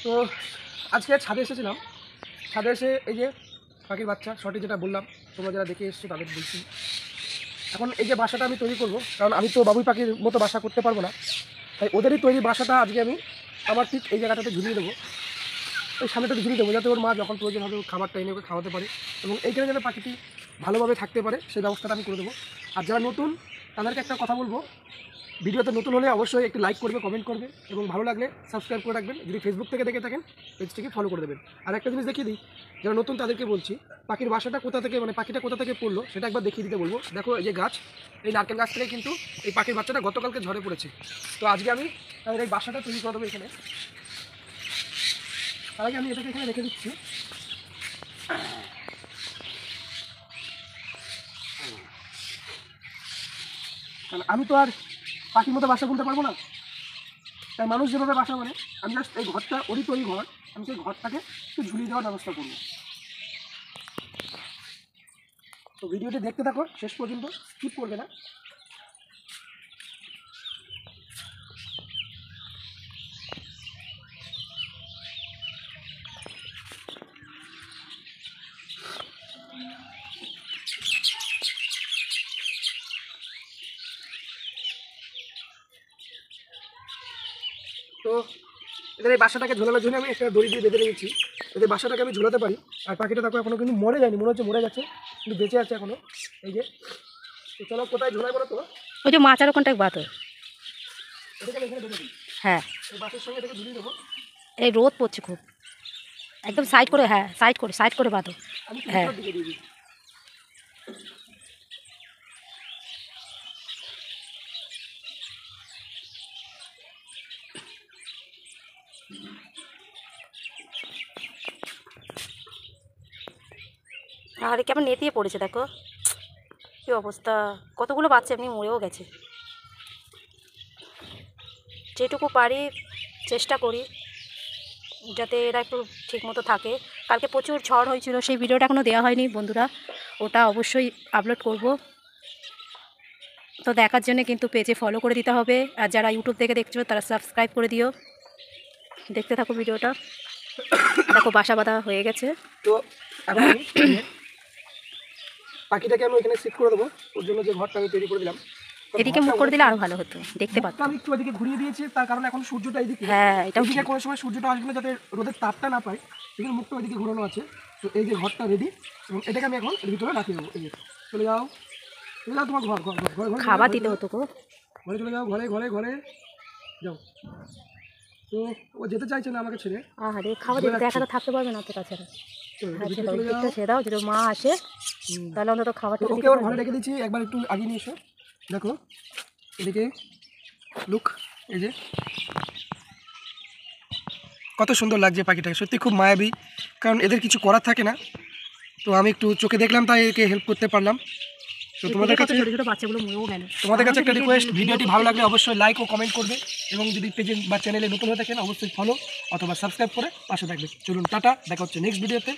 তো আজকে ছাদে এসেছিলাম, ছাদে এসে এই যে পাখির বাচ্চা শর্টে যেটা বললাম, তোমরা যারা দেখে এসছো তাদের বলছি। এখন এই যে বাসাটা আমি তৈরি করব, কারণ আমি তো বাবুই পাখির মতো বাসা করতে পারবো না, তাই ওদেরই তৈরি বাসাটা আজকে আমি আমার ঠিক এই জায়গাটাতে ঝুলিয়ে দেবো, ওই সামনেটাতে ঝুলিয়ে দেবো, যাতে ওর মা যখন প্রয়োজন হবে খাবারটা এনে ওকে খাওয়াতে পারে এবং এইখানে যাতে পাখিটি ভালোভাবে থাকতে পারে সেই ব্যবস্থাটা আমি করে দেবো। আর যারা নতুন তাদেরকে একটা কথা বলবো, ভিডিওতে নতুন হলে অবশ্যই একটু লাইক করবে, কমেন্ট করবে এবং ভালো লাগলে সাবস্ক্রাইব করে রাখবেন। যদি ফেসবুক থেকে দেখে থাকেন পেজটিকে ফলো করে দেবেন। আর একটা জিনিস দেখিয়ে দিই, যারা নতুন তাদেরকে বলছি, পাখির বাসাটা কোথা থেকে মানে পাখিটা কোথা থেকে পড়লো সেটা একবার দেখিয়ে দিতে বলবো। দেখো এই যে গাছ, এই নারকেল গাছ থেকে কিন্তু এই পাখির বাচ্চাটা গতকালকে ঝরে পড়েছে। তো আজকে আমি তাদের এই বাসাটা তৈরি করে দেবো এখানে। তার আগে আমি এটাকে এখানে রেখে দিচ্ছি। কারণ আমি তো আর পাখির মতো বাসা বলতে পারবো না, তাই মানুষ যেভাবে বাসা মানে আমি জাস্ট এই ঘরটা ওরই তৈরি ঘর, আমি সেই ঘরটাকে একটু ঝুলিয়ে দেওয়ার ব্যবস্থা করবো। তো ভিডিওটি দেখতে থাকো শেষ পর্যন্ত, স্কিপ করবে না। তো এদের এই বাসাটাকে ঝোলানোর জন্য আমি একটা দড়ি দিয়ে বেঁধে রেখেছি, এদের বাসাটাকে আমি ঝোলাতে পারি। আর পাখিটা দেখো এখনো কিন্তু মরে যায়নি, মনে হচ্ছে মরে যাচ্ছে, কিন্তু বেঁচে আছে এখনো। এই যে তো চলো কোথায় ঝোলাই বলো তো, ওই যে মাচার ওখানটায় বাতো। এটাকে আমি এখানে বেঁধে দিই। হ্যাঁ, এই বাসের সঙ্গে এটাকে ঝুলিয়ে দেবো। এই রোদ পড়ছে খুব, একদম সাইড করে, হ্যাঁ সাইড করে বাতো। আমি একটু হ্যাঁ, ভিতরের দিকে দিয়ে দিই। আরে কেমন নেতিয়ে পড়েছে দেখো, কী অবস্থা। কতগুলো বাচ্চা এমনি মরেও গেছে। যেটুকু পারি চেষ্টা করি যাতে এরা একটু ঠিকমতো থাকে। কালকে প্রচুর ঝড় হয়েছিল, সেই ভিডিওটা এখনও দেওয়া হয়নি বন্ধুরা, ওটা অবশ্যই আপলোড করব। তো দেখার জন্য কিন্তু পেজে ফলো করে দিতে হবে, আর যারা ইউটিউব থেকে দেখছো তারা সাবস্ক্রাইব করে দিও। দেখতে থাকো ভিডিওটা। দেখো বাসা বাঁধা হয়ে গেছে। তো এখন আমি পাখিটাকে আমি এখানে শিফট করে দেবো, ওর জন্য যে ঘরটা আমি তৈরি করে দিলাম। তো এদিকে মুখ করে দিলে আরো ভালো হতো, দেখতে ঘরটা পারতাম। আমি একটু ওইদিকে ঘুরিয়ে দিয়েছি, তার কারণ এখন সূর্যটা এইদিকে, হ্যাঁ, এটাও ওইদিকে ঠিক। কোনো সময় সূর্যটা আসবে না, যাতে রোদের তাপটা না পায়, সেখানে মুখটা ওইদিকে ঘোরানো আছে। তো এই যে ঘরটা রেডি, এবং এটাকে আমি এখন এর ভিতরে রাখিয়ে দেবো। এই যে চলে যাও, চলে যাও তোমার ঘর ঘর ঘর ঘরে ঘরে খাবার দিতে হতো গো। ঘরে চলে যাও, ঘরে ঘরে ঘরে যাও। তো ও যেতে চাইছে না আমাকে ছেড়ে। আরে খাবার দিতে একা থাকতে পারবে না তো তাছাড়া। চলো, আচ্ছা, ভিতরে ওই চলে যাও। দিকটা ছেড়ে দাও, যদি মা আসে তাহলে অন্তত তো খাবারটা ওকে দিতে ওর ঘরে পারবে। রেখে দিচ্ছি, একবার একটু আগিয়ে নিয়ে এসো। দেখো এদিকে লুক, এই যে কত সুন্দর লাগছে পাখিটাকে, সত্যি খুব মায়াবী, কারণ এদের কিছু করার থাকে না। তো আমি একটু চোখে দেখলাম তাই একে হেল্প করতে পারলাম। তো তোমাদের কাছে ছোটো ছোটো বাচ্চাগুলো মরেও গেল। একটা রিকোয়েস্ট, ভিডিওটি ভালো লাগলে অবশ্যই লাইক ও কমেন্ট করবে, এবং যদি পেজে বা চ্যানেলে নতুন হয়ে থাকেন অবশ্যই ফলো অথবা সাবস্ক্রাইব করে পাশে থাকবে। চলুন টাটা, দেখা হচ্ছে নেক্সট ভিডিওতে।